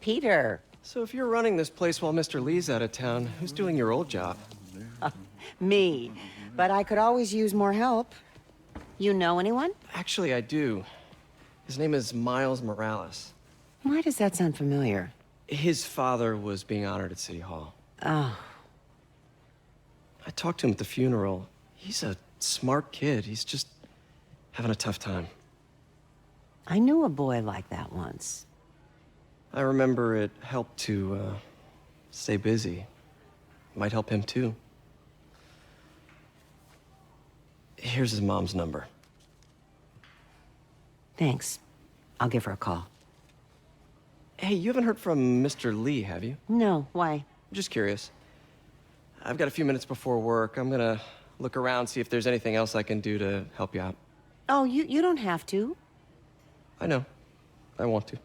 Peter. So if you're running this place while Mr. Lee's out of town, who's doing your old job? Me. But I could always use more help. You know anyone? Actually, I do. His name is Miles Morales. Why does that sound familiar? His father was being honored at City Hall. Oh. I talked to him at the funeral. He's a smart kid. He's just having a tough time. I knew a boy like that once. I remember it helped to, stay busy. Might help him, too. Here's his mom's number. Thanks. I'll give her a call. Hey, you haven't heard from Mr. Lee, have you? No, why? Just curious. I've got a few minutes before work. I'm gonna look around, see if there's anything else I can do to help you out. Oh, you don't have to. I know. I want to.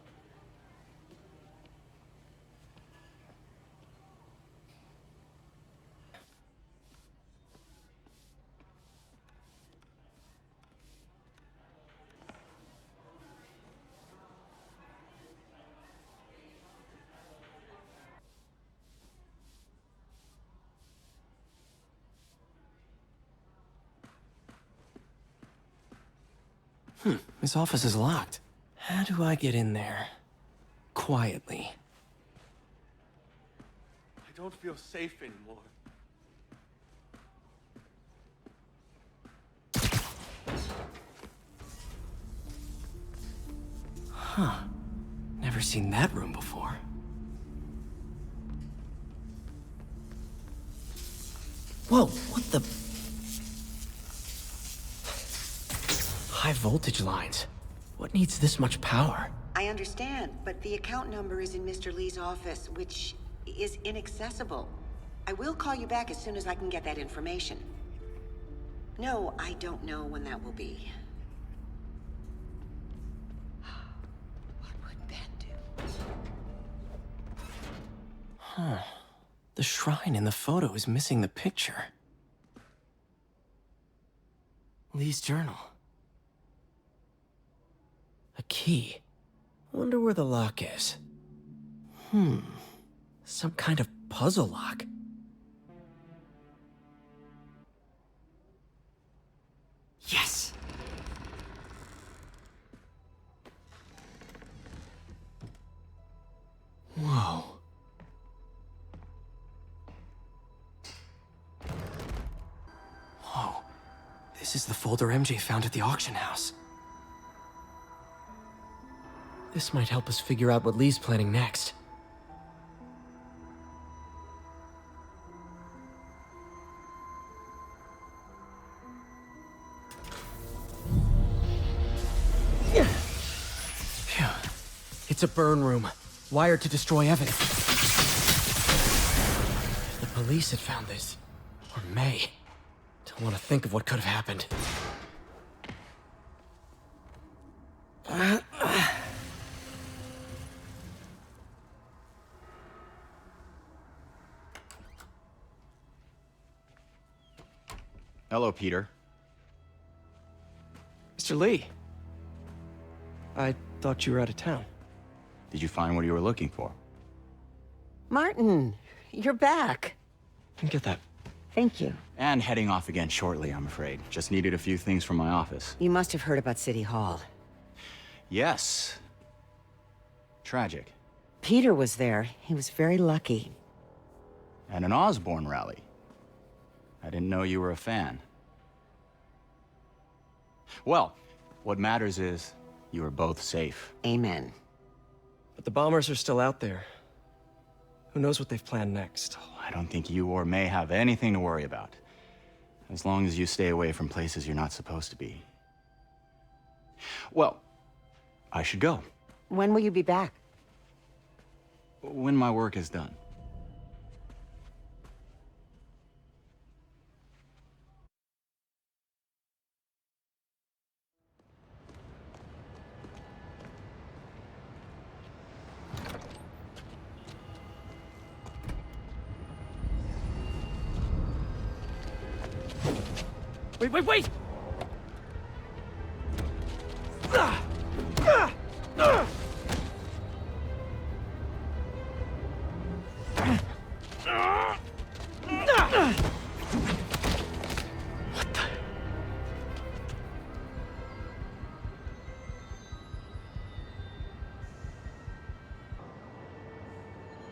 His office is locked. How do I get in there? Quietly. I don't feel safe anymore. Huh. Never seen that room before. Whoa, what the... High voltage lines. What needs this much power? I understand, but the account number is in Mr. Lee's office, which is inaccessible. I will call you back as soon as I can get that information. No, I don't know when that will be. What would Ben do? Huh. The shrine in the photo is missing the picture. Lee's journal. A key. Wonder where the lock is. Some kind of puzzle lock. Yes! Whoa. Whoa. This is the folder MJ found at the auction house. This might help us figure out what Lee's planning next. Phew. It's a burn room, wired to destroy evidence. If the police had found this, or May, don't want to think of what could have happened. Hello, Peter. Mr. Lee. I thought you were out of town. Did you find what you were looking for? Martin, you're back. Get that. Thank you. And heading off again shortly, I'm afraid. Just needed a few things from my office. You must have heard about City Hall. Yes. Tragic. Peter was there. He was very lucky. And an Osborne rally. I didn't know you were a fan. Well, what matters is you are both safe. Amen. But the bombers are still out there. Who knows what they've planned next? I don't think you or May have anything to worry about. As long as you stay away from places you're not supposed to be. Well, I should go. When will you be back? When my work is done. Wait!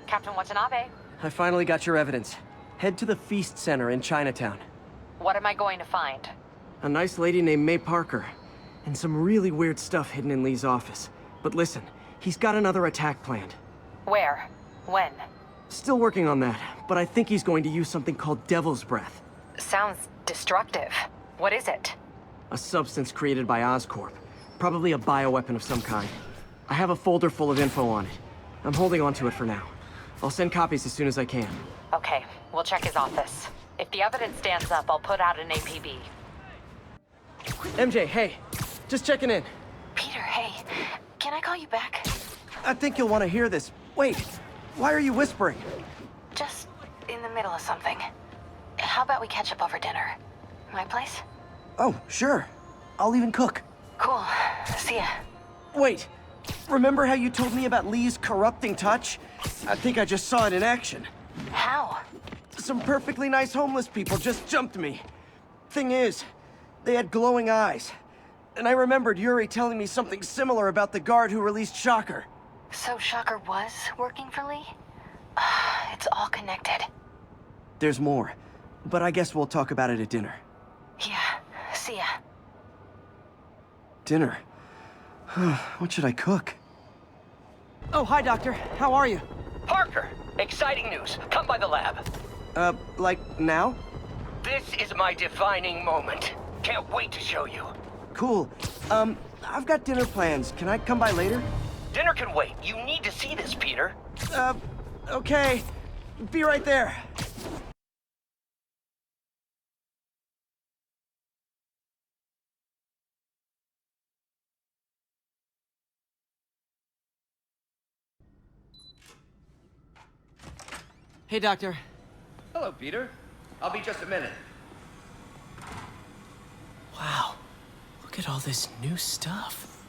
Captain Watanabe. I finally got your evidence. Head to the Feast Center in Chinatown. What am I going to find? A nice lady named May Parker, and some really weird stuff hidden in Lee's office. But listen, he's got another attack planned. Where? When? Still working on that, but I think he's going to use something called Devil's Breath. Sounds destructive. What is it? A substance created by Oscorp. Probably a bioweapon of some kind. I have a folder full of info on it. I'm holding on to it for now. I'll send copies as soon as I can. Okay, we'll check his office. If the evidence stands up, I'll put out an APB. MJ, hey. Just checking in. Peter, hey. Can I call you back? I think you'll want to hear this. Wait, why are you whispering? Just in the middle of something. How about we catch up over dinner? My place? Oh, sure. I'll even cook. Cool. See ya. Wait, remember how you told me about Lee's corrupting touch? I think I just saw it in action. How? Some perfectly nice homeless people just jumped me. Thing is, they had glowing eyes. And I remembered Yuri telling me something similar about the guard who released Shocker. So Shocker was working for Lee? It's all connected. There's more, but I guess we'll talk about it at dinner. Yeah. See ya. Dinner? What should I cook? Oh, hi, Doctor. How are you? Parker, exciting news. Come by the lab. Like now? This is my defining moment. Can't wait to show you. Cool. I've got dinner plans. Can I come by later? Dinner can wait. You need to see this, Peter. Okay. Be right there. Hey, Doctor. Hello, Peter. I'll be just a minute. Wow. Look at all this new stuff.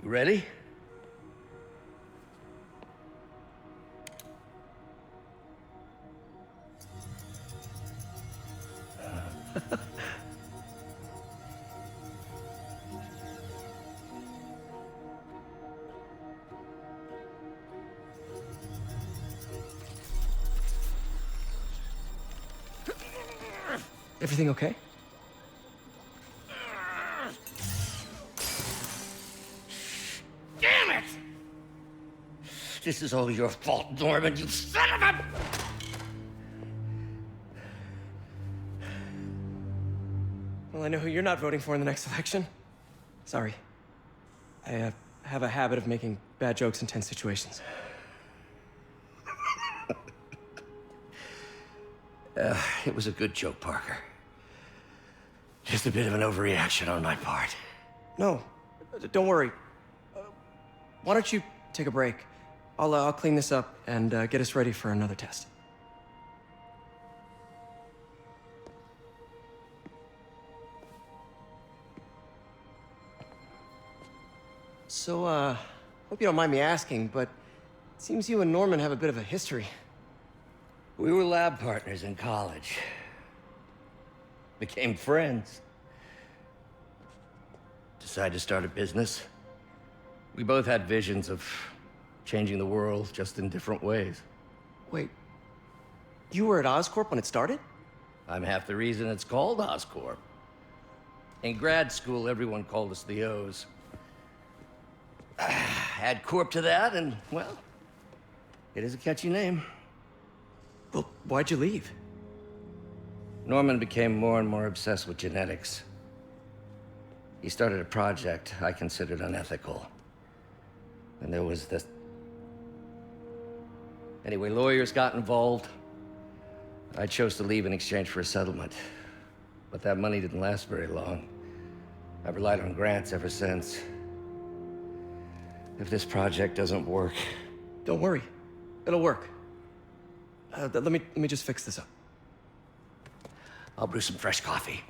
You ready? Everything okay? Damn it! This is all your fault, Norman, you son of a... Well, I know who you're not voting for in the next election. Sorry. I have a habit of making bad jokes in tense situations. It was a good joke, Parker. Just a bit of an overreaction on my part. No, don't worry. Why don't you take a break? I'll clean this up and get us ready for another test. So, hope you don't mind me asking, but it seems you and Norman have a bit of a history. We were lab partners in college. Became friends. Decided to start a business. We both had visions of changing the world, just in different ways. Wait, you were at Oscorp when it started? I'm half the reason it's called Oscorp. In grad school, everyone called us the O's. Add Corp to that, and, well, it is a catchy name. Well, why'd you leave? Norman became more and more obsessed with genetics. He started a project I considered unethical. And there was this... Anyway, lawyers got involved. I chose to leave in exchange for a settlement. But that money didn't last very long. I've relied on grants ever since. If this project doesn't work... Don't worry. It'll work. Let me just fix this up. I'll brew some fresh coffee.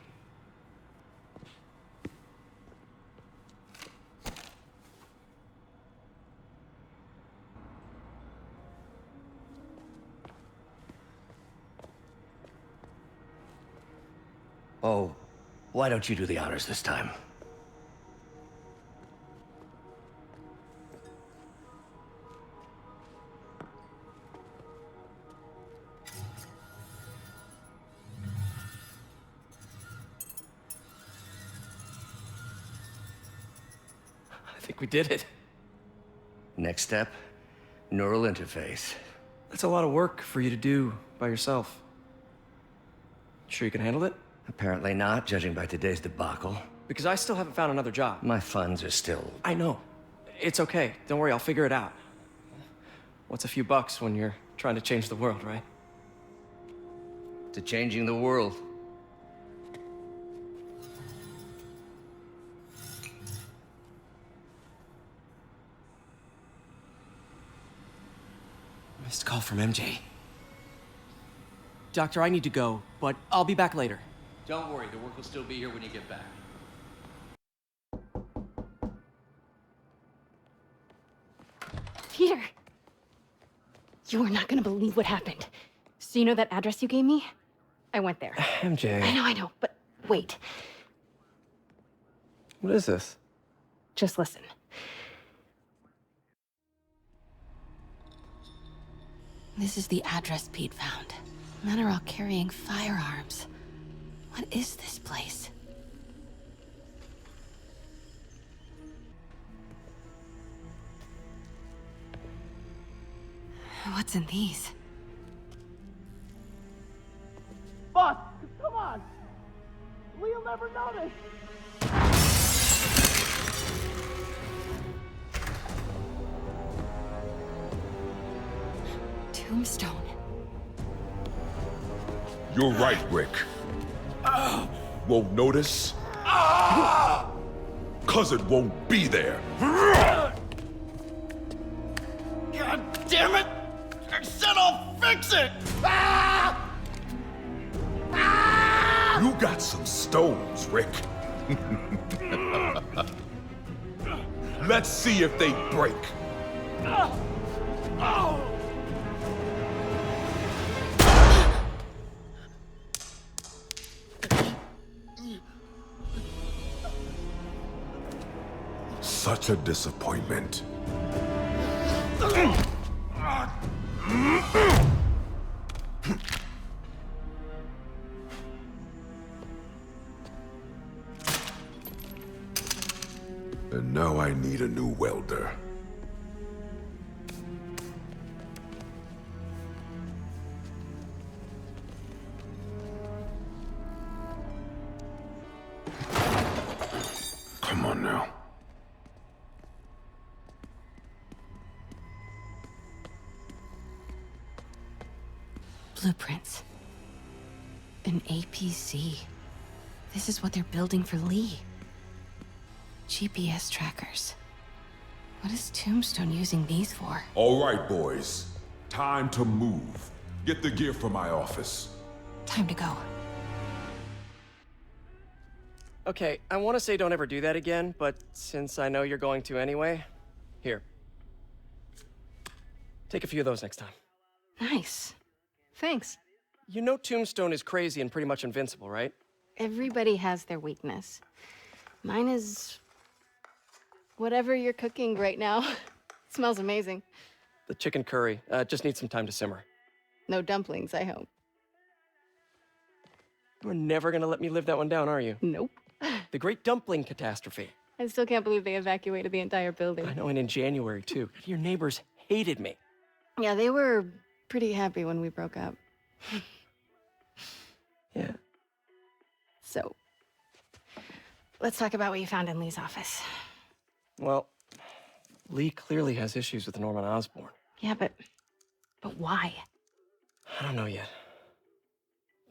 Oh, Why don't you do the honors this time? I think we did it. Next step, neural interface. That's a lot of work for you to do by yourself. Sure you can handle it? Apparently not, judging by today's debacle. Because I still haven't found another job. My funds are still... I know. It's okay. Don't worry, I'll figure it out. What's a few bucks when you're trying to change the world, right? to changing the world. Missed call from MJ. Doctor, I need to go, but I'll be back later. Don't worry, the work will still be here when you get back. Peter! You are not gonna believe what happened. So you know that address you gave me? I went there. MJ. I know, but wait. What is this? Just listen. This is the address Pete found. Men are all carrying firearms. What is this place? What's in these? Boss, come on! We'll never notice! Tombstone. You're right, Rick. Won't notice? Cause it won't be there. God damn it! I said I'll fix it! You got some stones, Rick. Let's see if they break. Such a disappointment. And now I need a new welder. Come on now. Blueprints. An APC. This is what they're building for Lee. GPS trackers. What is Tombstone using these for? All right, boys. Time to move. Get the gear from my office. Time to go. Okay, I want to say don't ever do that again, but since I know you're going to anyway, here. Take a few of those next time. Nice. Thanks. You know Tombstone is crazy and pretty much invincible, right? Everybody has their weakness. Mine is... whatever you're cooking right now. Smells amazing. The chicken curry. Just needs some time to simmer. No dumplings, I hope. You're never gonna let me live that one down, are you? Nope. The Great Dumpling Catastrophe. I still can't believe they evacuated the entire building. I know, and in January, too. Your neighbors hated me. Yeah, they were pretty happy when we broke up. Yeah. So, let's talk about what you found in Lee's office. Well, Lee clearly has issues with Norman Osborn. Yeah, but why? I don't know yet.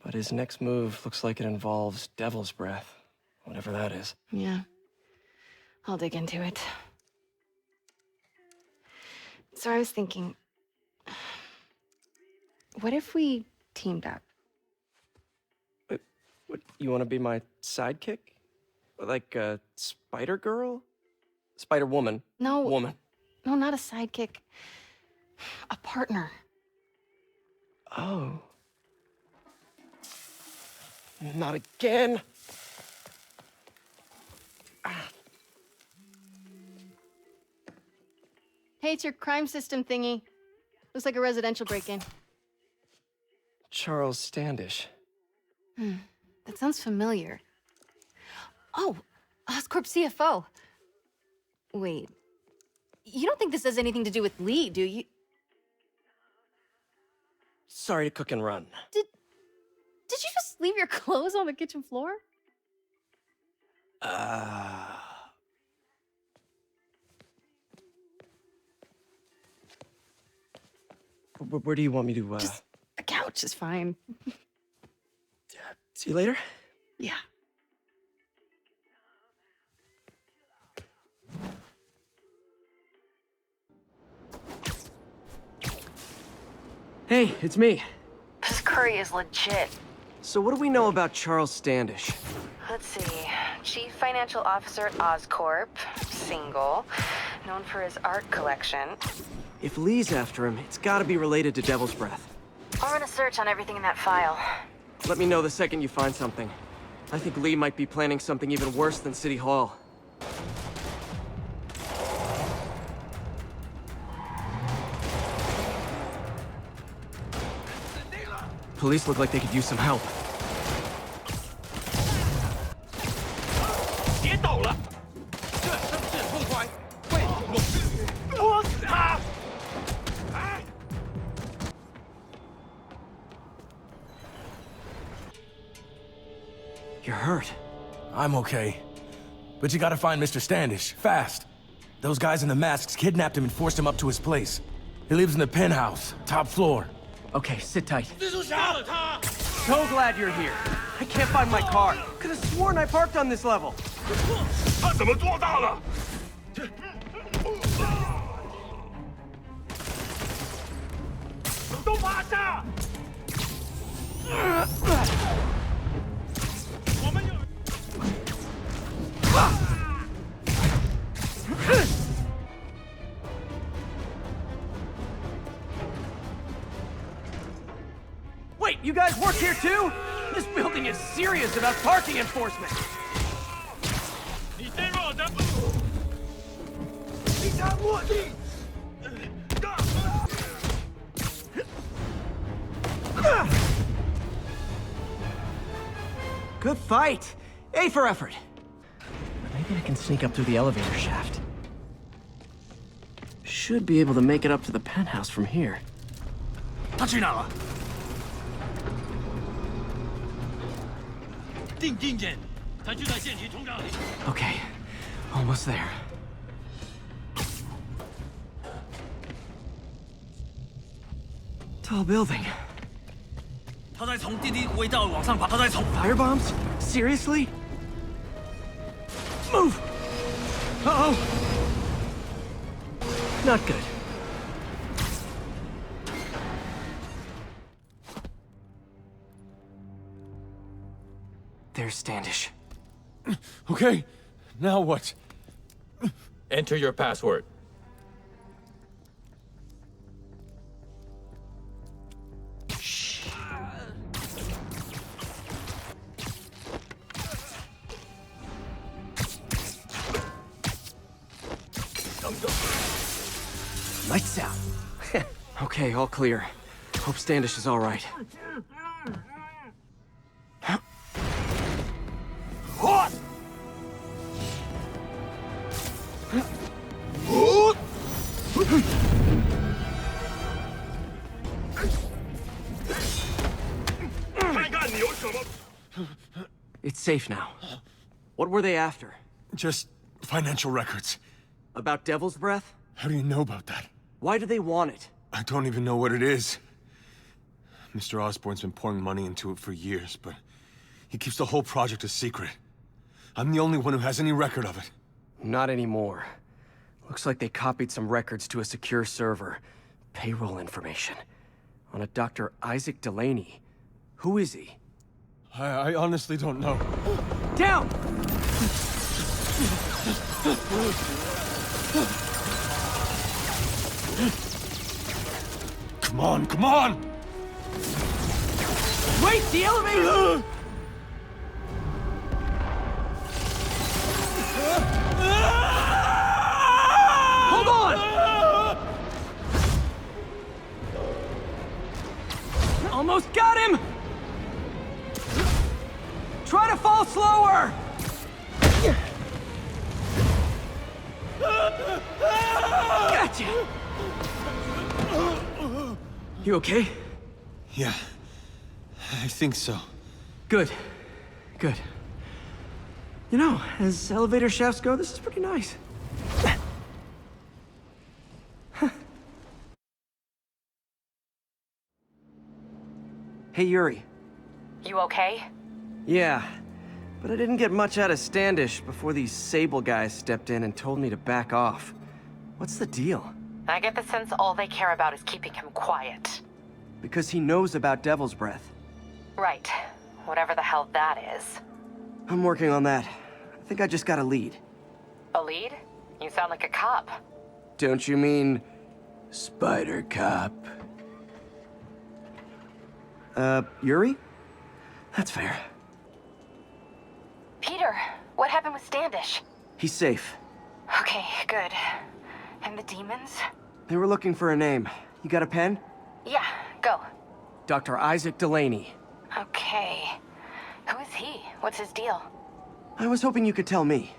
But his next move looks like it involves Devil's Breath. Whatever that is. Yeah. I'll dig into it. So I was thinking, what if we teamed up? What, you want to be my sidekick? Like a spider girl? Spider woman. No. Woman. No, not a sidekick. A partner. Oh. Not again. Hey, it's your crime system thingy. Looks like a residential break-in. Charles Standish. That sounds familiar. Oh, Oscorp CFO. Wait. You don't think this has anything to do with Lee, do you? Sorry to cook and run. Did you just leave your clothes on the kitchen floor? Where do you want me to, Just the couch is fine. See you later? Yeah. Hey, it's me. This curry is legit. So what do we know about Charles Standish? Let's see. Chief Financial Officer at Oscorp. Single. Known for his art collection. If Lee's after him, it's gotta be related to Devil's Breath. I'll run a search on everything in that file. Let me know the second you find something. I think Lee might be planning something even worse than City Hall. Police look like they could use some help. You're hurt. I'm okay. But you gotta find Mr. Standish, fast. Those guys in the masks kidnapped him and forced him up to his place. He lives in the penthouse, top floor. Okay, sit tight. So glad you're here. I can't find my car. Could have sworn I parked on this level. Wait, you guys work here too? This building is serious about parking enforcement. Good fight. A for effort. Maybe I can sneak up through the elevator shaft. Should be able to make it up to the penthouse from here. Okay, almost there. Tall building. Firebombs? Seriously? Move! Uh-oh! Not good. There's Standish. Okay, now what? Enter your password. Lights out. Okay, all clear. Hope Standish is all right. It's safe now. What were they after? Just financial records. About Devil's Breath? How do you know about that? Why do they want it? I don't even know what it is. Mr. Osborn's been pouring money into it for years, but he keeps the whole project a secret. I'm the only one who has any record of it. Not anymore. Looks like they copied some records to a secure server. Payroll information. On a Dr. Isaac Delaney. Who is he? I honestly don't know. Down! Come on, come on! Wait, the elevator! Hold on! Try to fall slower! Gotcha! You okay? Yeah, I think so. Good. Good. You know, as elevator shafts go, this is pretty nice. Hey, Yuri. You okay? Yeah, but I didn't get much out of Standish before these Sable guys stepped in and told me to back off. What's the deal? I get the sense all they care about is keeping him quiet. Because he knows about Devil's Breath. Right. Whatever the hell that is. I'm working on that. I think I just got a lead. A lead? You sound like a cop. Don't you mean... Spider Cop? Yuri? That's fair. Peter, what happened with Standish? He's safe. Okay, good. And the demons? They were looking for a name. You got a pen? Yeah, go. Dr. Isaac Delaney. Okay. Who is he? What's his deal? I was hoping you could tell me.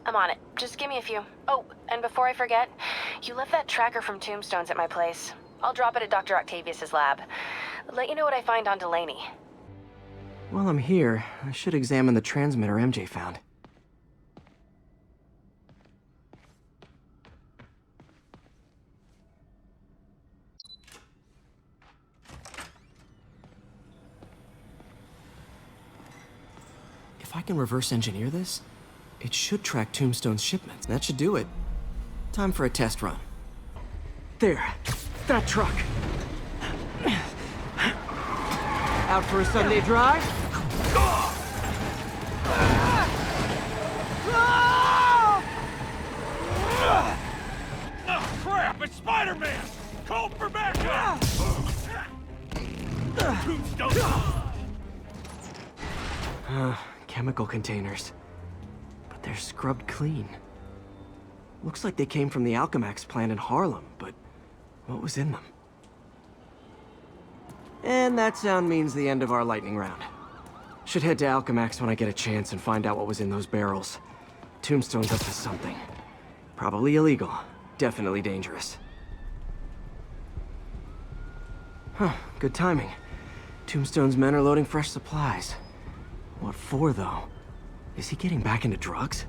I'm on it. Just give me a few. Oh, and before I forget, you left that tracker from Tombstones at my place. I'll drop it at Dr. Octavius's lab. Let you know what I find on Delaney. While I'm here, I should examine the transmitter MJ found. If I can reverse engineer this, it should track Tombstone's shipments. That should do it. Time for a test run. There. That truck. Out for a Sunday drive? Oh, crap! It's Spider-Man! Call for backup! Chemical containers. But they're scrubbed clean. Looks like they came from the Alchemax plant in Harlem, but what was in them? And that sound means the end of our lightning round. Should head to Alchemax when I get a chance and find out what was in those barrels. Tombstone's up to something. Probably illegal. Definitely dangerous. Huh, good timing. Tombstone's men are loading fresh supplies. What for, though? Is he getting back into drugs?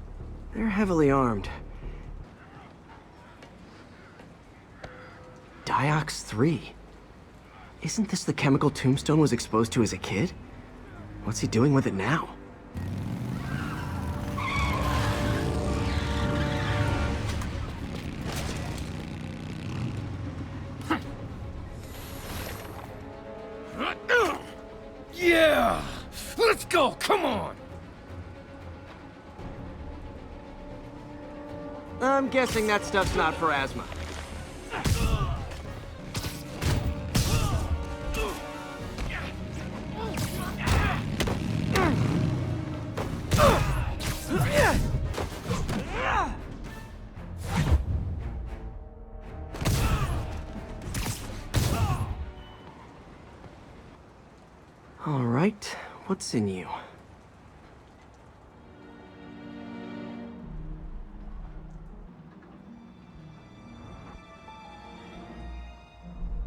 They're heavily armed. Diox 3. Isn't this the chemical Tombstone was exposed to as a kid? What's he doing with it now? Yeah! Let's go! Come on! I'm guessing that stuff's not for asthma. All right, what's in you?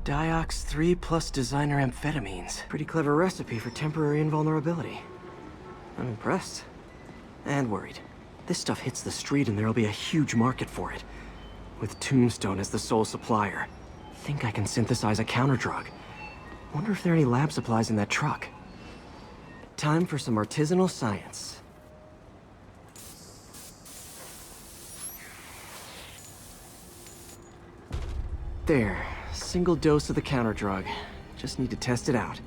Diox 3 plus designer amphetamines. Pretty clever recipe for temporary invulnerability. I'm impressed. And worried. This stuff hits the street and there'll be a huge market for it. With Tombstone as the sole supplier. Think I can synthesize a counterdrug. Wonder if there are any lab supplies in that truck. Time for some artisanal science. There. Single dose of the counterdrug. Just need to test it out.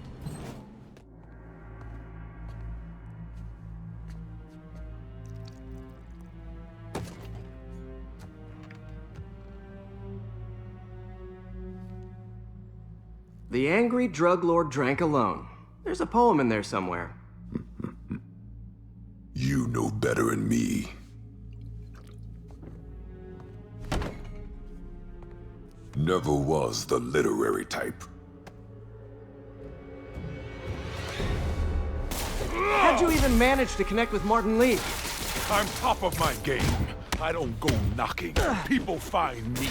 The angry drug lord drank alone. There's a poem in there somewhere. You know better than me. Never was the literary type. How'd you even even managed to connect with Martin Lee? I'm top of my game. I don't go knocking. People find me.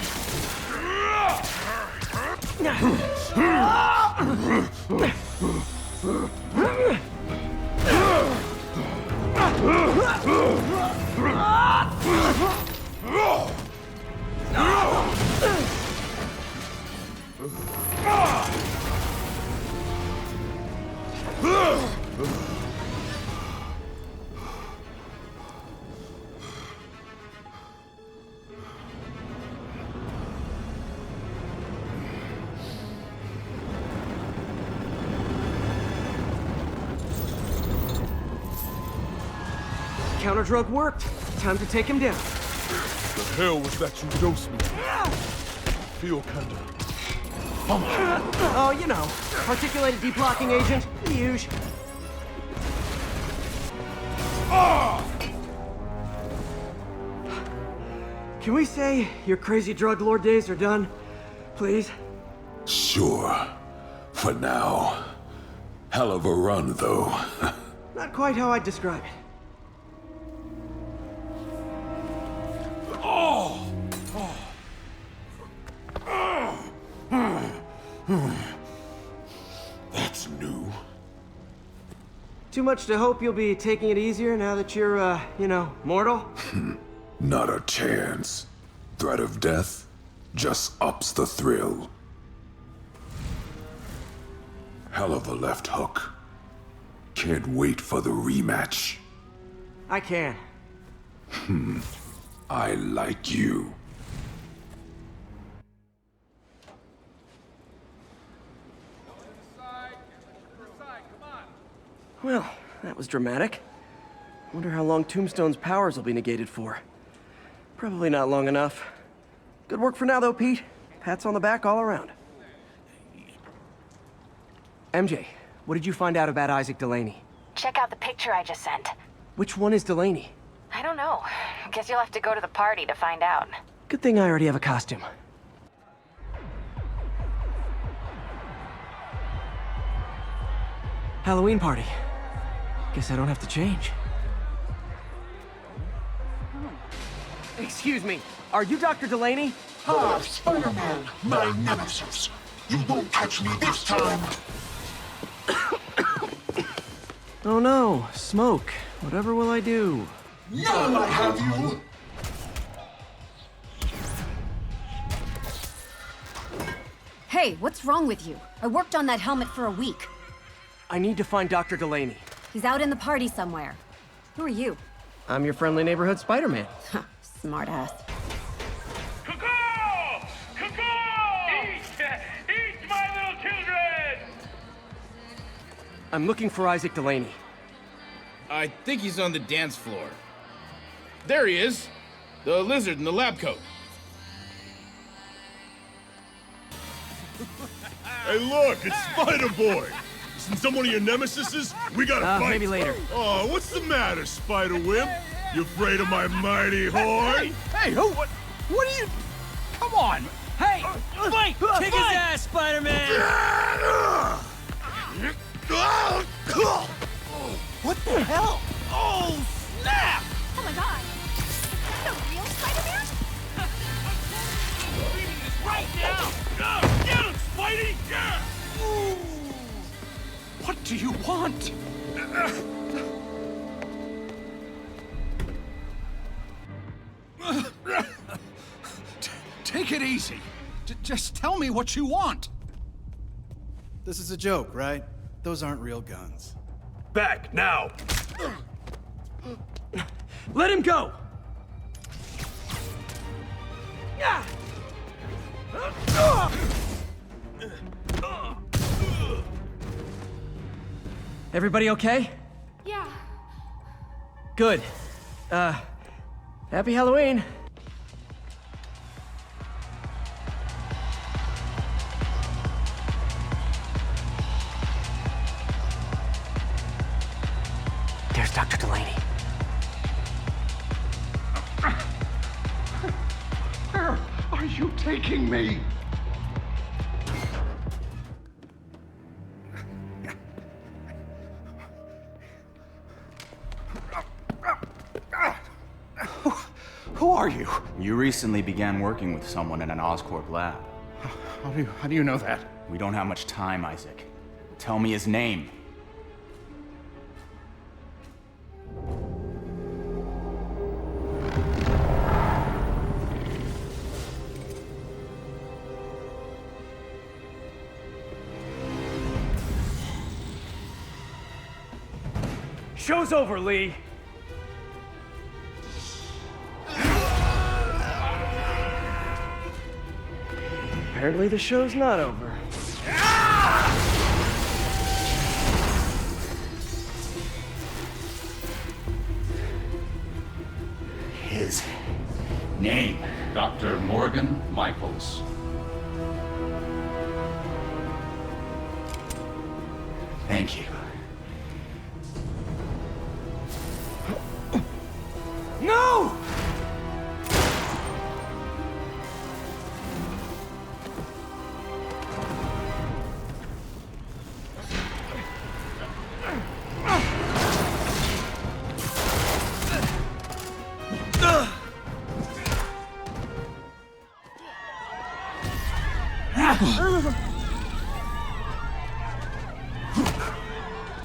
Counter-drug worked. Time to take him down. The hell was that you dosed me? Feel kinda... Oh, you know, articulated deep-locking agent. Huge. Can we say your crazy drug lord days are done? Please? Sure. For now. Hell of a run, though. Not quite how I'd describe it. That's new. Too much to hope you'll be taking it easier now that you're, you know, mortal? Not a chance. Threat of death just ups the thrill. Hell of a left hook. Can't wait for the rematch. I can. I like you. Well, that was dramatic. Wonder how long Tombstone's powers will be negated for. Probably not long enough. Good work for now, though, Pete. Pats on the back all around. MJ, what did you find out about Isaac Delaney? Check out the picture I just sent. Which one is Delaney? I don't know. Guess you'll have to go to the party to find out. Good thing I already have a costume. Halloween party. Guess I don't have to change. Excuse me, are you Dr. Delaney? Ah, Spider-Man, my nemesis. You won't catch me this time. Oh no, smoke. Whatever will I do? Now I have you. Hey, what's wrong with you? I worked on that helmet for a week. I need to find Dr. Delaney. He's out in the party somewhere. Who are you? I'm your friendly neighborhood Spider-Man. Smartass. Cuckoo! Cuckoo! Eat, my little children! I'm looking for Isaac Delaney. I think he's on the dance floor. There he is! The lizard in the lab coat. Hey, look, it's Spider-Boy. Isn't someone of your nemesises? We gotta fight. Maybe later. Oh, what's the matter, Spider-Wimp? You afraid of my mighty horn? Hey, who? What are you? Come on! Hey! Fight! Kick his ass, Spider-Man! What the hell? Oh, snap! Oh my god! The real Spider-Man? I'm leaving this right now! Get him, Spidey! Yeah! What do you want? Take it easy. Just tell me what you want. This is a joke, right? Those aren't real guns. Back, now! Let him go! Everybody okay? Yeah. Good. Happy Halloween. There's Dr. Delaney. Where are you taking me? Who are you? You recently began working with someone in an Oscorp lab. How do you know that? We don't have much time, Isaac. Tell me his name. Show's over, Lee. Apparently the show's not over. His name, Dr. Morgan Michaels. Thank you. No!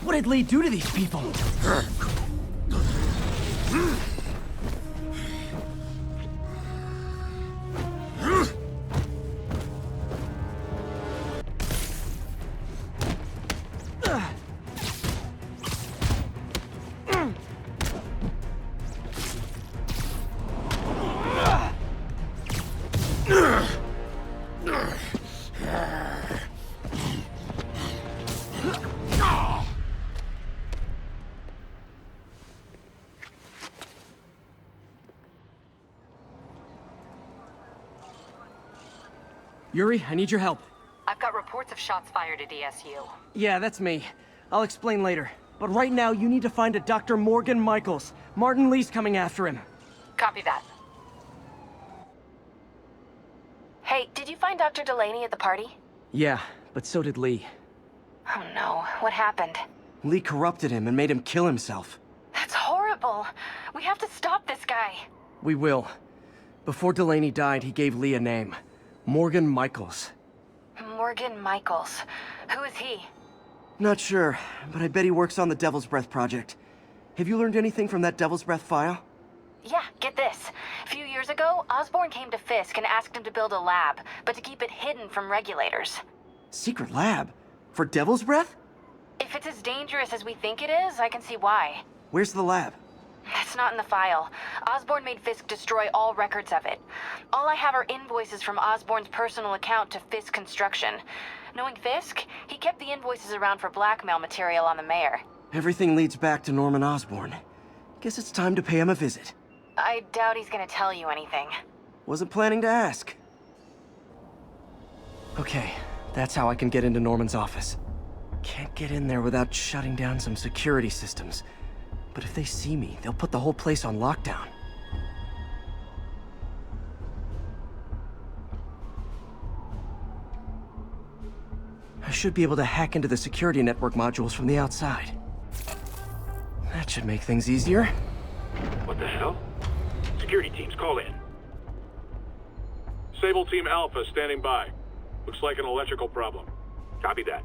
What did Lee do to these people? Yuri, I need your help. I've got reports of shots fired at ESU. Yeah, that's me. I'll explain later. But right now, you need to find a Dr. Morgan Michaels. Martin Lee's coming after him. Copy that. Hey, did you find Dr. Delaney at the party? Yeah, but so did Lee. Oh no, what happened? Lee corrupted him and made him kill himself. That's horrible. We have to stop this guy. We will. Before Delaney died, he gave Lee a name. Morgan Michaels. Morgan Michaels. Who is he? Not sure, but I bet he works on the Devil's Breath project. Have you learned anything from that Devil's Breath file? Yeah, get this. A few years ago, Osborn came to Fisk and asked him to build a lab, but to keep it hidden from regulators. Secret lab? For Devil's Breath? If it's as dangerous as we think it is, I can see why. Where's the lab? That's not in the file. Osborn made Fisk destroy all records of it. All I have are invoices from Osborn's personal account to Fisk Construction. Knowing Fisk, he kept the invoices around for blackmail material on the mayor. Everything leads back to Norman Osborn. Guess it's time to pay him a visit. I doubt he's gonna tell you anything. Wasn't planning to ask. Okay, that's how I can get into Norman's office. Can't get in there without shutting down some security systems. But if they see me, they'll put the whole place on lockdown. I should be able to hack into the security network modules from the outside. That should make things easier. What the hell? Security teams, call in. Sable Team Alpha standing by. Looks like an electrical problem. Copy that.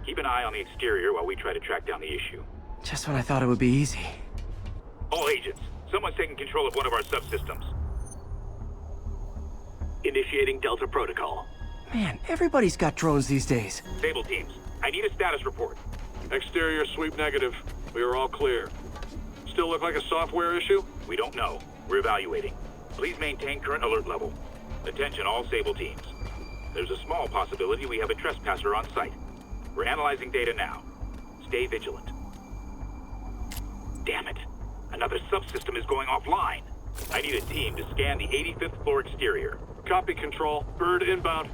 Keep an eye on the exterior while we try to track down the issue. Just when I thought it would be easy. All agents, someone's taking control of one of our subsystems. Initiating Delta Protocol. Man, everybody's got drones these days. Sable teams, I need a status report. Exterior sweep negative. We are all clear. Still look like a software issue? We don't know. We're evaluating. Please maintain current alert level. Attention all Sable teams. There's a small possibility we have a trespasser on site. We're analyzing data now. Stay vigilant. Damn it. Another subsystem is going offline. I need a team to scan the 85th floor exterior. Copy, Control. Bird inbound.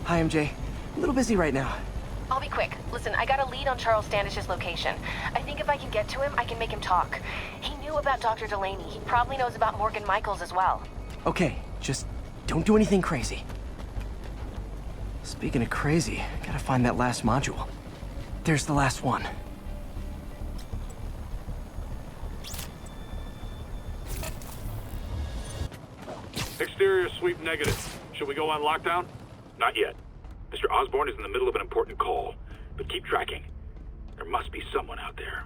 Hi, MJ. A little busy right now. I'll be quick. Listen, I got a lead on Charles Standish's location. I think if I can get to him, I can make him talk. He knew about Dr. Delaney. He probably knows about Morgan Michaels as well. Okay, just don't do anything crazy. Speaking of crazy, gotta find that last module. There's the last one. Exterior sweep negative. Should we go on lockdown? Not yet. Mr. Osborn is in the middle of an important call, but keep tracking. There must be someone out there.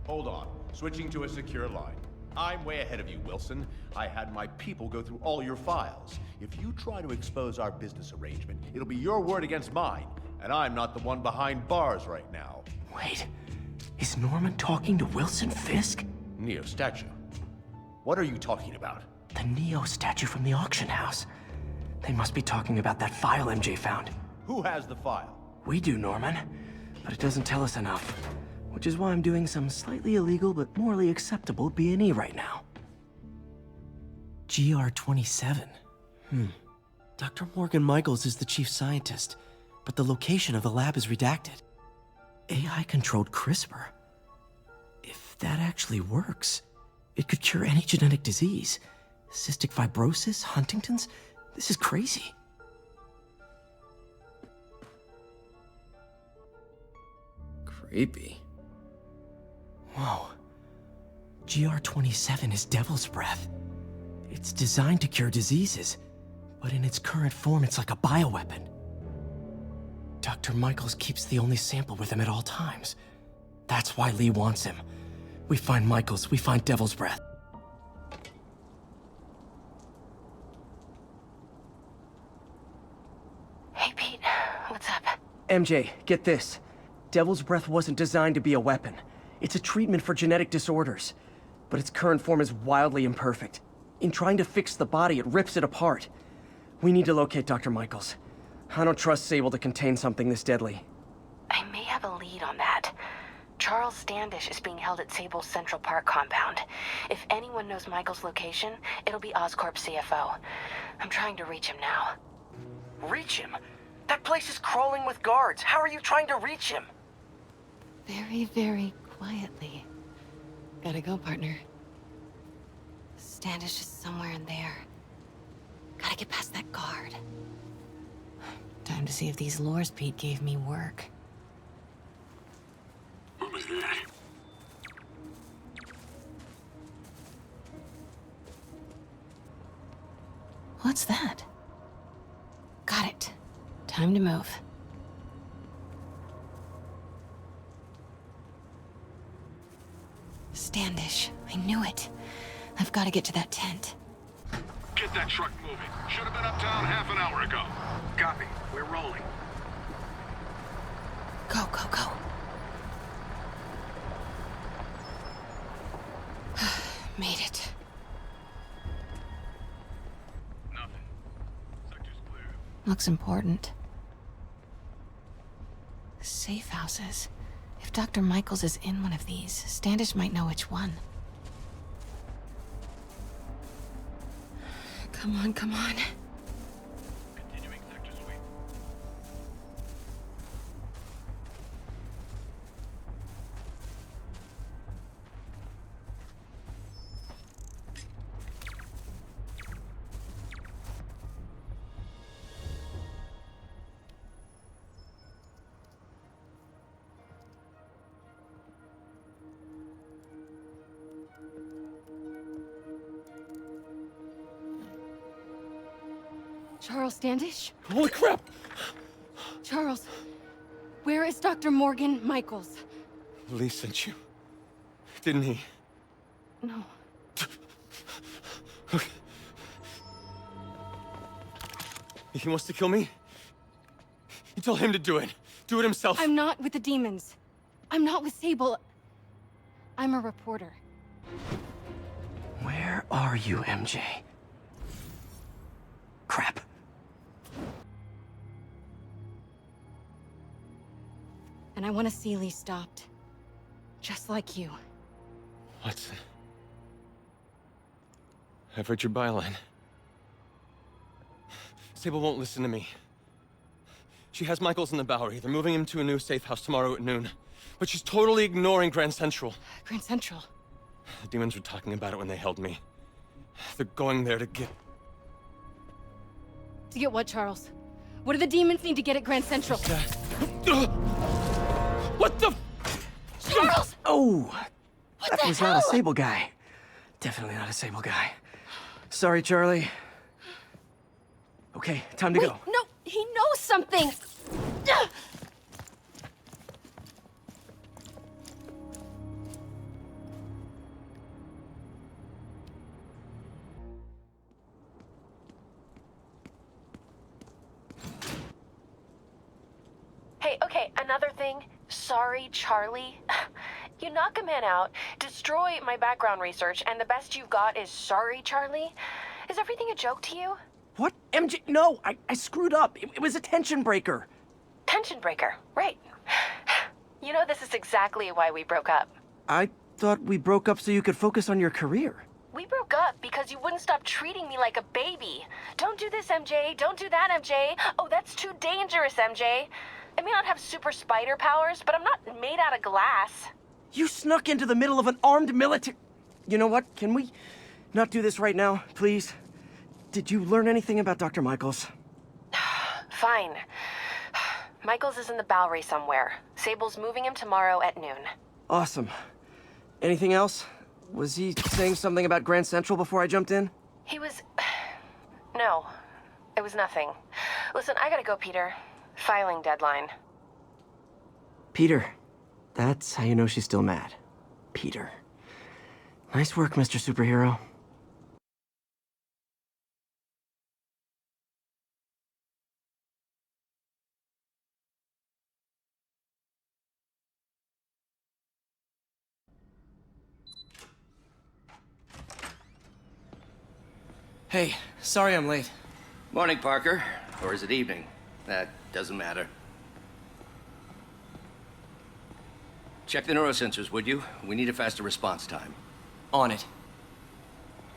Hold on. Switching to a secure line. I'm way ahead of you, Wilson. I had my people go through all your files. If you try to expose our business arrangement, it'll be your word against mine. And I'm not the one behind bars right now. Wait, is Norman talking to Wilson Fisk? Neo statue. What are you talking about? The Neo statue from the auction house. They must be talking about that file MJ found. Who has the file? We do, Norman. But it doesn't tell us enough. Which is why I'm doing some slightly illegal but morally acceptable B&E right now. GR-27. Dr. Morgan Michaels is the chief scientist, but the location of the lab is redacted. AI-controlled CRISPR. If that actually works, it could cure any genetic disease. Cystic fibrosis, Huntington's. This is crazy. Creepy. Whoa. GR-27 is Devil's Breath. It's designed to cure diseases, but in its current form, it's like a bioweapon. Dr. Michaels keeps the only sample with him at all times. That's why Lee wants him. We find Michaels, we find Devil's Breath. Hey, Pete. What's up? MJ, get this. Devil's Breath wasn't designed to be a weapon. It's a treatment for genetic disorders. But its current form is wildly imperfect. In trying to fix the body, it rips it apart. We need to locate Dr. Michaels. I don't trust Sable to contain something this deadly. I may have a lead on that. Charles Standish is being held at Sable's Central Park compound. If anyone knows Michael's location, it'll be Oscorp's CFO. I'm trying to reach him now. Reach him? That place is crawling with guards. How are you trying to reach him? Very, very quietly. Gotta go, partner. Standish is somewhere in there. Gotta get past that guard. Time to see if these lures Pete gave me work. What was that? What's that? Got it. Time to move. Standish. I knew it. I've got to get to that tent. Get that truck moving. Should have been uptown half an hour ago. Copy. We're rolling. Go, go, go. Made it. Nothing. Sector's clear. Looks important. Safe houses. If Dr. Michaels is in one of these, Standish might know which one. Come on, come on. Continuing sector sweep. Charles Standish? Holy crap! Charles, where is Dr. Morgan Michaels? Lee sent you. Didn't he? No. Okay. If he wants to kill me, you tell him to do it. Do it himself. I'm not with the demons. I'm not with Sable. I'm a reporter. Where are you, MJ? Crap. And I want to see Lee stopped. Just like you. Watson. I've read your byline. Sable won't listen to me. She has Michaels in the Bowery. They're moving him to a new safe house tomorrow at noon. But she's totally ignoring Grand Central. Grand Central? The demons were talking about it when they held me. They're going there to get... To get what, Charles? What do the demons need to get at Grand Central? What the... Charles! Oh! What That the was hell? not a Sable guy. Definitely not a Sable guy. Sorry, Charlie. Okay, time to Wait, go. no, he knows something! Hey, okay, another thing. Sorry, Charlie. You knock a man out, destroy my background research, and the best you've got is sorry, Charlie? Is everything a joke to you? What? MJ, no, I screwed up. It was a tension breaker. Tension breaker, right. You know, this is exactly why we broke up. I thought we broke up so you could focus on your career. We broke up because you wouldn't stop treating me like a baby. Don't do this, MJ. Don't do that, MJ. Oh, that's too dangerous, MJ. I may not have super spider powers, but I'm not made out of glass. You snuck into the middle of an armed military... You know what? Can we not do this right now, please? Did you learn anything about Dr. Michaels? Fine. Michaels is in the Bowery somewhere. Sable's moving him tomorrow at noon. Awesome. Anything else? Was he saying something about Grand Central before I jumped in? He was... No. It was nothing. Listen, I gotta go, Peter. Filing deadline. Peter. That's how you know she's still mad. Peter. Nice work, Mr. Superhero. Hey, sorry I'm late. Morning, Parker. Or is it evening? That doesn't matter. Check the neurosensors, would you? We need a faster response time. On it.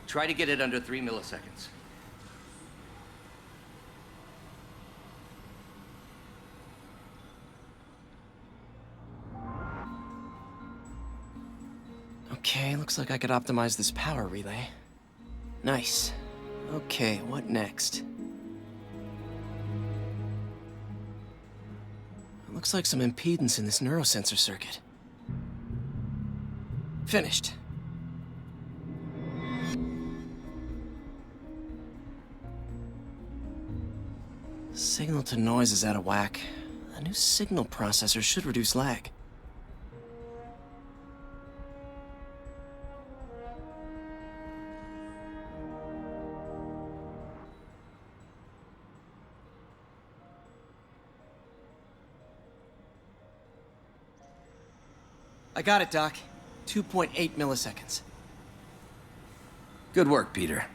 Try to get it under 3 milliseconds. Okay, looks like I could optimize this power relay. Nice. Okay, what next? Looks like some impedance in this neurosensor circuit. Finished. Signal to noise is out of whack. A new signal processor should reduce lag. I got it, Doc. 2.8 milliseconds. Good work, Peter.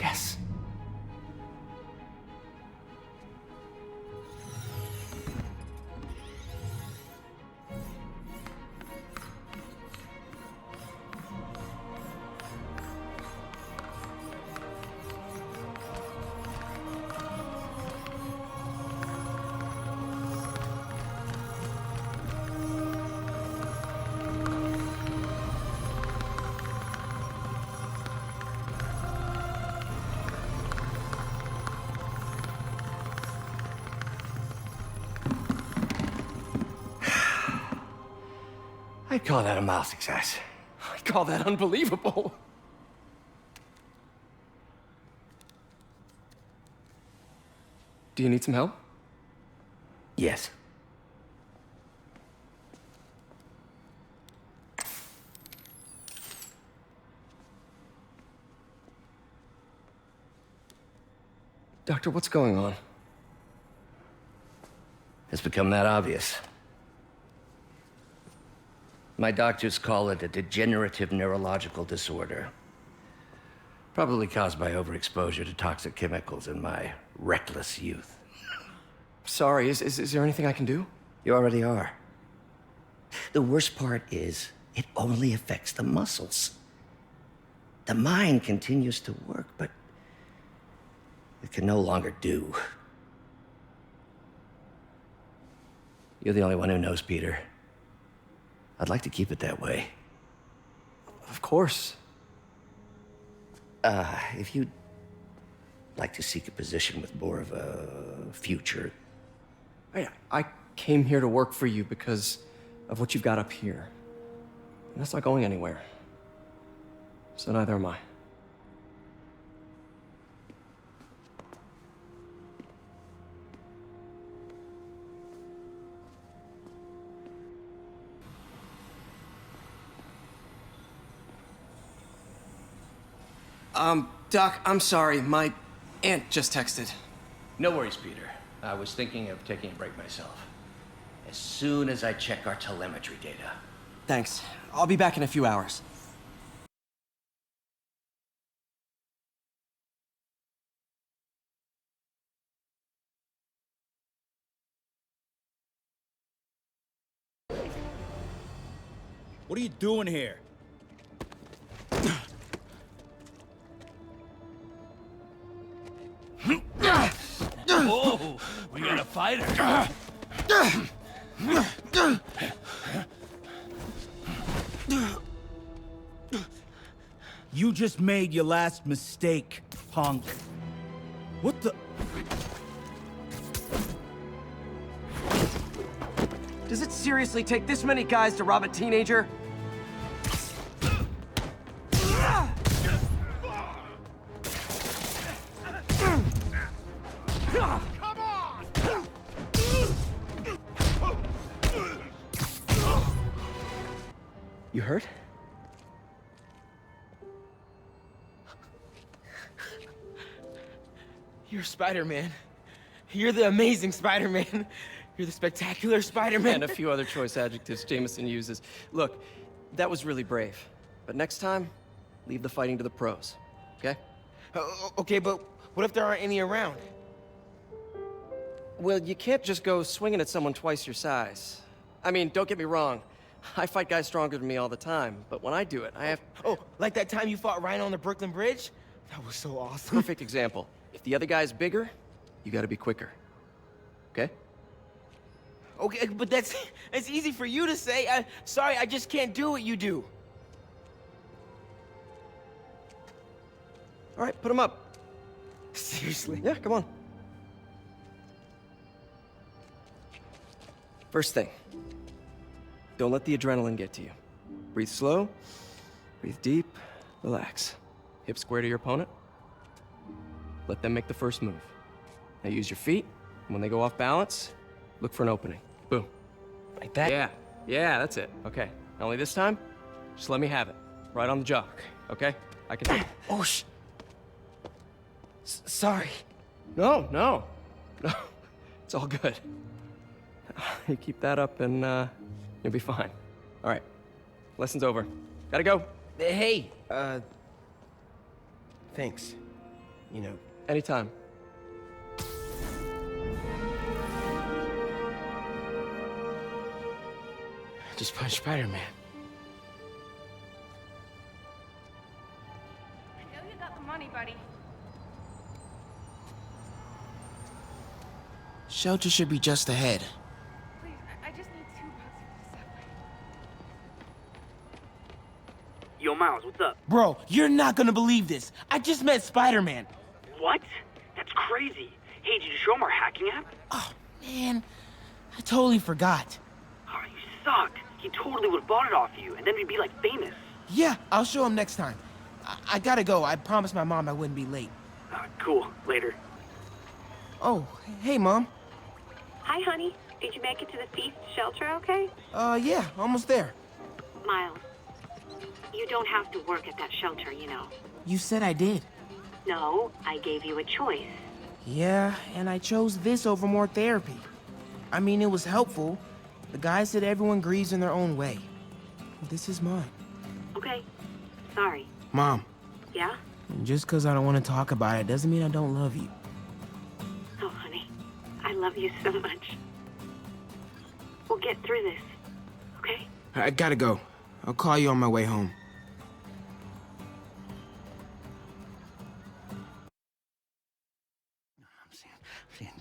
Yes. I'd call that a mild success. I call that unbelievable. Do you need some help? Yes. Doctor, what's going on? It's become that obvious. My doctors call it a degenerative neurological disorder. Probably caused by overexposure to toxic chemicals in my reckless youth. Sorry, is there anything I can do? You already are. The worst part is, it only affects the muscles. The mind continues to work, but it can no longer do. You're the only one who knows, Peter. I'd like to keep it that way. Of course. If you'd like to seek a position with more of a future. I came here to work for you because of what you've got up here. And that's not going anywhere. So neither am I. Doc, I'm sorry. My aunt just texted. No worries, Peter. I was thinking of taking a break myself. As soon as I check our telemetry data. Thanks. I'll be back in a few hours. What are you doing here? Whoa, we got a fighter. You just made your last mistake, punk. What the? Does it seriously take this many guys to rob a teenager? You hurt? You're Spider-Man. You're the amazing Spider-Man. You're the spectacular Spider-Man. And a few other choice adjectives Jameson uses. Look, that was really brave. But next time, leave the fighting to the pros, okay? Okay, but what if there aren't any around? Well, you can't just go swinging at someone twice your size. I mean, don't get me wrong. I fight guys stronger than me all the time, but when I do it, I have... Oh, like that time you fought Rhino on the Brooklyn Bridge? That was so awesome. Perfect example. If the other guy's bigger, you gotta be quicker. Okay? Okay, but that's easy for you to say. Sorry, I just can't do what you do. All right, put him up. Seriously? Yeah, come on. First thing, don't let the adrenaline get to you. Breathe slow, breathe deep, relax. Hip square to your opponent. Let them make the first move. Now use your feet, and when they go off balance, look for an opening. Boom. Like that? Yeah, that's it. Okay, only this time, just let me have it. Right on the jaw, okay? I can do it. Oh, sorry. No. It's all good. You keep that up and you'll be fine. All right, lesson's over. Gotta go. Hey, thanks. You know. Anytime. Just punch Spider-Man. I know you got the money, buddy. Shelter should be just ahead. Please, I just need $2 for the subway. Yo, Miles, what's up? Bro, you're not gonna believe this. I just met Spider-Man. What? That's crazy. Hey, did you show him our hacking app? Oh, man. I totally forgot. Oh, you suck. He totally would have bought it off you, and then we'd be, like, famous. Yeah, I'll show him next time. I gotta go. I promised my mom I wouldn't be late. Cool. Later. Oh, hey, Mom. Hi, honey. Did you make it to the Feast shelter okay? Yeah, almost there. Miles, you don't have to work at that shelter, you know. You said I did. No, I gave you a choice. Yeah, and I chose this over more therapy. I mean, it was helpful. The guy said everyone grieves in their own way. This is mine. Okay. Sorry. Mom, Yeah? just because I don't want to talk about it doesn't mean I don't love you. Oh, honey. I love you so much. We'll get through this. Okay? I gotta go. I'll call you on my way home. Seeing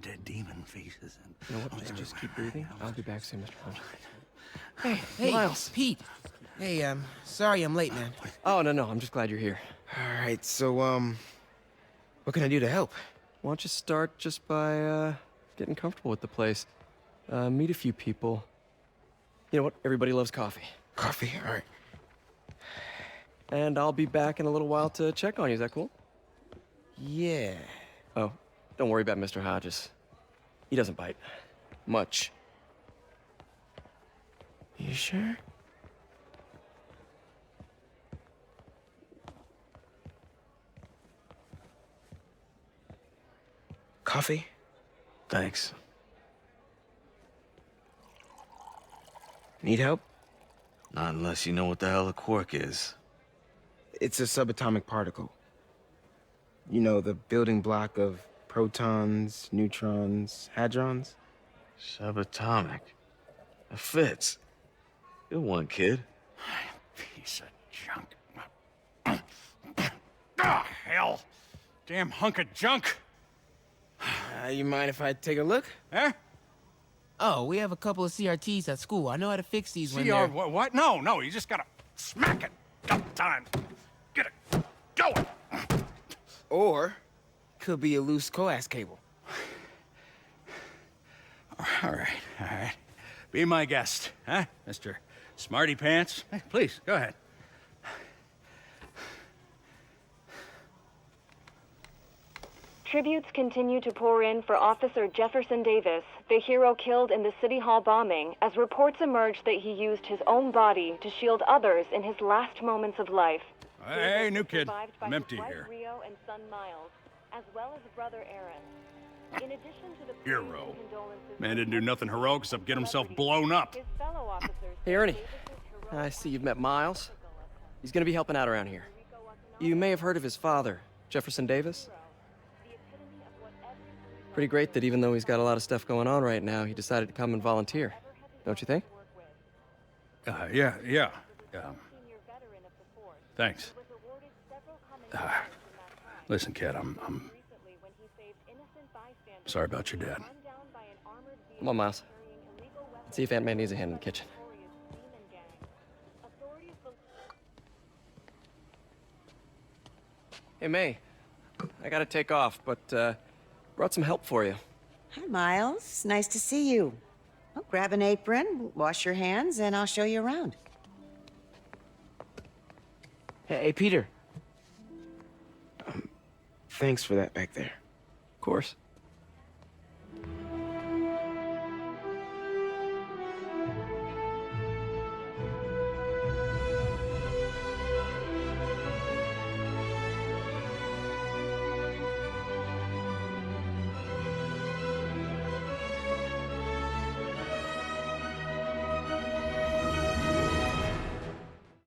dead demon faces. You know what? Just keep breathing. I'll be back soon, Mr. Hodge. Hey, Miles. Pete. Hey, sorry I'm late, man. Oh, no. I'm just glad you're here. All right, so, what can I do to help? Why don't you start just by, getting comfortable with the place? Meet a few people. You know what? Everybody loves coffee. Coffee? All right. And I'll be back in a little while to check on you. Is that cool? Yeah. Oh, don't worry about Mr. Hodges. He doesn't bite. Much. You sure? Coffee? Thanks. Need help? Not unless you know what the hell a quark is. It's a subatomic particle. You know, the building block of protons, neutrons, hadrons? Subatomic. It fits. Good one, kid. Piece of junk. Ah, hell. Damn hunk of junk. You mind if I take a look? Huh? Oh, we have a couple of CRTs at school. I know how to fix these when CR, they're... what? No, you just gotta smack it. Couple times. Get it going. Or, could be a loose coax cable. All right. Be my guest, huh, Mr. Smarty Pants? Hey, please, go ahead. Tributes continue to pour in for Officer Jefferson Davis, the hero killed in the City Hall bombing, as reports emerge that he used his own body to shield others in his last moments of life. Hey, new kid. I'm empty here. Rio and son Miles, as well as brother Aaron. In addition to the Hero. Man didn't do nothing heroic except get himself blown up. his fellow officers, Hey, Ernie. I see you've met Miles. He's gonna be helping out around here. You may have heard of his father, Jefferson Davis. Pretty great that even though he's got a lot of stuff going on right now, he decided to come and volunteer. Don't you think? Yeah. Thanks. Listen, kid, I'm sorry about your dad. Come on, Miles. Let's see if Aunt May needs a hand in the kitchen. Hey, May. I gotta take off, but, brought some help for you. Hi, Miles. Nice to see you. Well, grab an apron, wash your hands, and I'll show you around. Hey, Peter. Thanks for that back there. Of course.